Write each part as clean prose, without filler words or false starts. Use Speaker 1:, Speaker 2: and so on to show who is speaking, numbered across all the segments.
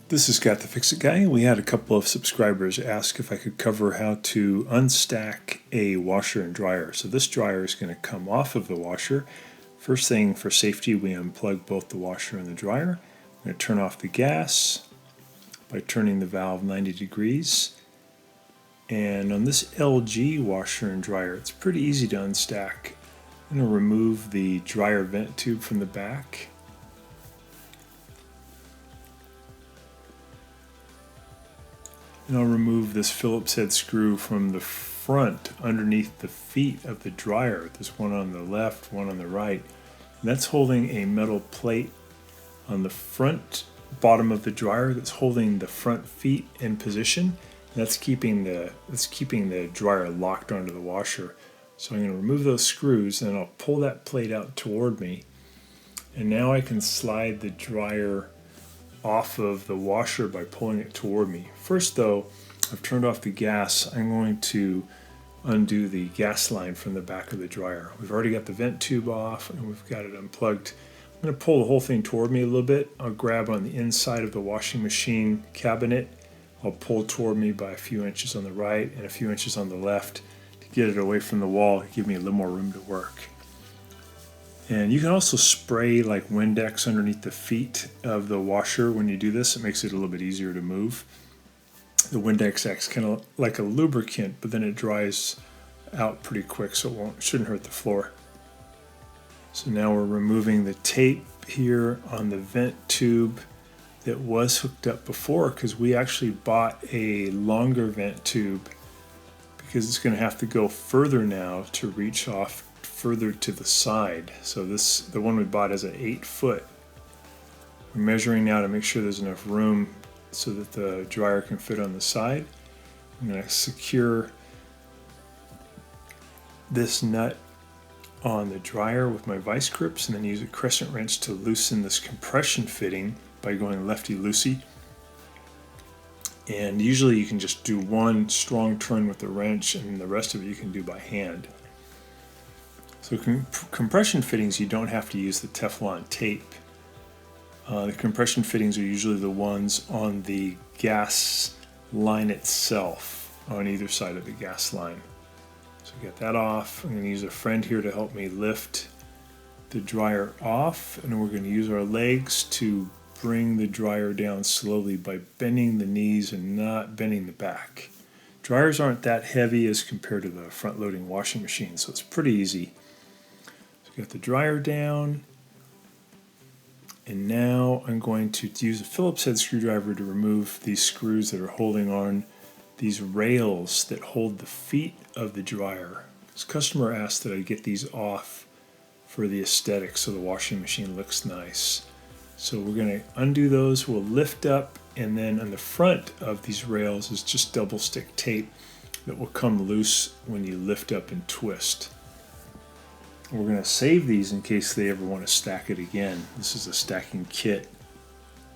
Speaker 1: This is Scott the Fix-It Guy. We had a couple of subscribers ask if I could cover how to unstack a washer and dryer. So this dryer is going to come off of the washer. First thing, for safety, we unplug both the washer and the dryer. I'm going to turn off the gas by turning the valve 90 degrees. And on this LG washer and dryer, it's pretty easy to unstack. I'm going to remove the dryer vent tube from the back. And I'll remove this Phillips head screw from the front underneath the feet of the dryer. There's one on the left, one on the right. And that's holding a metal plate on the front bottom of the dryer that's holding the front feet in position. That's keeping the dryer locked onto the washer. So I'm going to remove those screws and I'll pull that plate out toward me. And now I can slide the dryer off of the washer by pulling it toward me. First though, I've turned off the gas. I'm going to undo the gas line from the back of the dryer. We've already got the vent tube off and we've got it unplugged. I'm going to pull the whole thing toward me a little bit. I'll grab on the inside of the washing machine cabinet. I'll pull toward me by a few inches on the right and a few inches on the left to get it away from the wall, give me a little more room to work. And you can also spray like Windex underneath the feet of the washer when you do this. It makes it a little bit easier to move. The Windex acts kind of like a lubricant, but then it dries out pretty quick, so it shouldn't hurt the floor. So now we're removing the tape here on the vent tube that was hooked up before, because we actually bought a longer vent tube because it's going to have to go further now to reach off further to the side. So the one we bought is an 8-foot. We're measuring now to make sure there's enough room so that the dryer can fit on the side. I'm going to secure this nut on the dryer with my vice grips and then use a crescent wrench to loosen this compression fitting by going lefty-loosey. And usually you can just do one strong turn with the wrench and the rest of it you can do by hand. So compression fittings, you don't have to use the Teflon tape. The compression fittings are usually the ones on the gas line itself, on either side of the gas line. So get that off. I'm going to use a friend here to help me lift the dryer off, and we're going to use our legs to bring the dryer down slowly by bending the knees and not bending the back. Dryers aren't that heavy as compared to the front-loading washing machine, so it's pretty easy. Got the dryer down, and now I'm going to use a Phillips head screwdriver to remove these screws that are holding on these rails that hold the feet of the dryer. This customer asked that I get these off for the aesthetics so the washing machine looks nice. So we're going to undo those, we'll lift up, and then on the front of these rails is just double stick tape that will come loose when you lift up and twist. We're going to save these in case they ever want to stack it again. This is a stacking kit.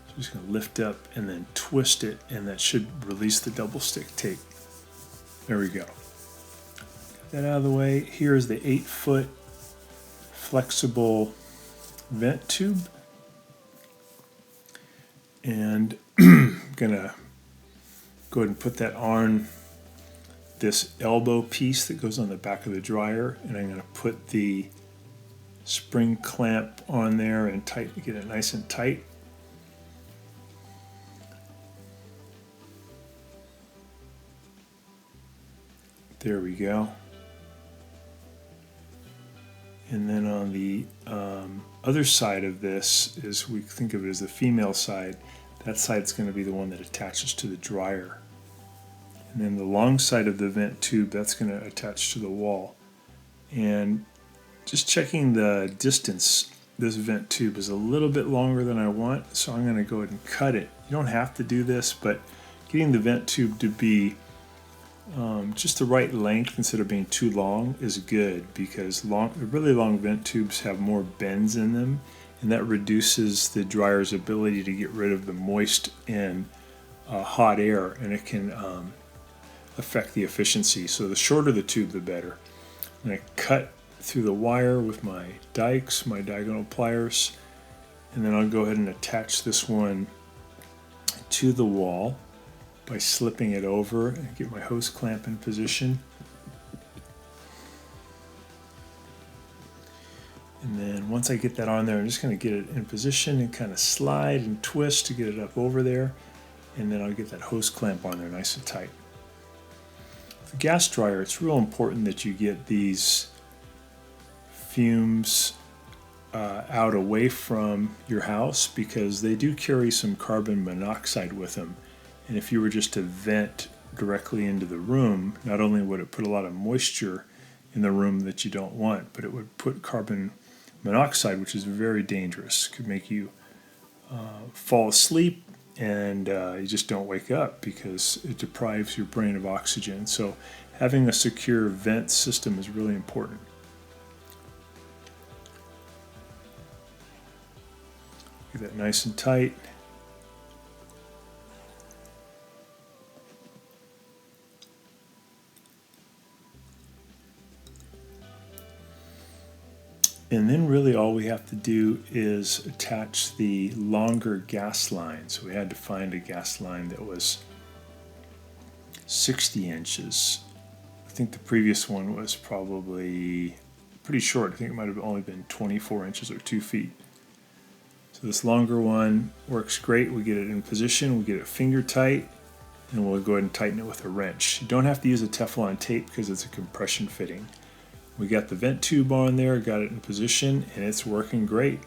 Speaker 1: So just going to lift up and then twist it, and that should release the double stick tape. There we go. Get that out of the way. Here's the 8-foot flexible vent tube. And I'm going to go ahead and put that on this elbow piece that goes on the back of the dryer, and I'm going to put the spring clamp on there and get it nice and tight. There we go. And then on the other side of this, is we think of it as the female side. That side's going to be the one that attaches to the dryer. And then the long side of the vent tube, that's going to attach to the wall. And just checking the distance, this vent tube is a little bit longer than I want, so I'm going to go ahead and cut it. You don't have to do this, but getting the vent tube to be just the right length instead of being too long is good, because really long vent tubes have more bends in them, and that reduces the dryer's ability to get rid of the moist and hot air, and it can affect the efficiency. So the shorter the tube, the better. I'm going to cut through the wire with my dikes, my diagonal pliers, and then I'll go ahead and attach this one to the wall by slipping it over and get my hose clamp in position. And then once I get that on there, I'm just going to get it in position and kind of slide and twist to get it up over there. And then I'll get that hose clamp on there nice and tight. The gas dryer, it's real important that you get these fumes out away from your house, because they do carry some carbon monoxide with them. And if you were just to vent directly into the room, not only would it put a lot of moisture in the room that you don't want, but it would put carbon monoxide, which is very dangerous. It could make you fall asleep, and you just don't wake up because it deprives your brain of oxygen. So having a secure vent system is really important. Get that nice and tight. And then really all we have to do is attach the longer gas line. So we had to find a gas line that was 60 inches. I think the previous one was probably pretty short. I think it might have only been 24 inches or 2 feet. So this longer one works great. We get it in position, we get it finger tight, and we'll go ahead and tighten it with a wrench. You don't have to use a Teflon tape because it's a compression fitting. We got the vent tube on there, got it in position, and it's working great.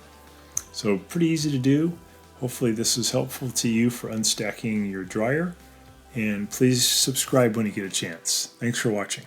Speaker 1: So pretty easy to do. Hopefully this is helpful to you for unstacking your dryer, and please subscribe when you get a chance. Thanks for watching.